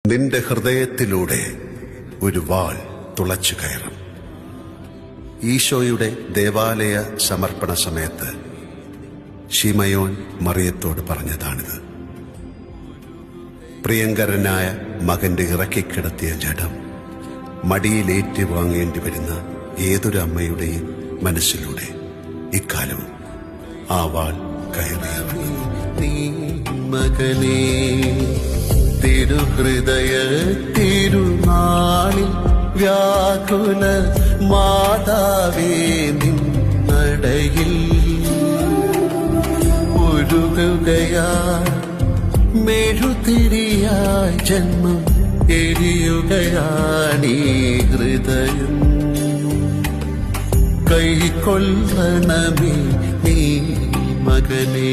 നിന്റെ ഹൃദയത്തിലൂടെ ഒരു വാൾ തുളച്ചു കയറും. ഈശോയുടെ ദേവാലയ സമർപ്പണ സമയത്ത് ശിമയോൻ മറിയത്തോട് പറഞ്ഞതാണിത്. പ്രിയങ്കരനായ മകന്റെ ഇറക്കിക്കിടത്തിയ ജഡം മടിയിലേറ്റ് വാങ്ങേണ്ടി വരുന്ന ഏതൊരു അമ്മയുടെയും മനസ്സിലൂടെ ഇക്കാലവും ആ വാൾ കയറിയിറങ്ങുന്നു. നീ മകനേ, തിരുഹൃദയ തിരുനാളിൽ വ്യാകുല മാതാവേ, നിന്നടയിൽ ഒരുകുകയായി മെഴുതിരിയായി ജന്മം എരിയുകയാണീ ഹൃദയം. കൈക്കൊള്ളണമേ നീ മകനേ.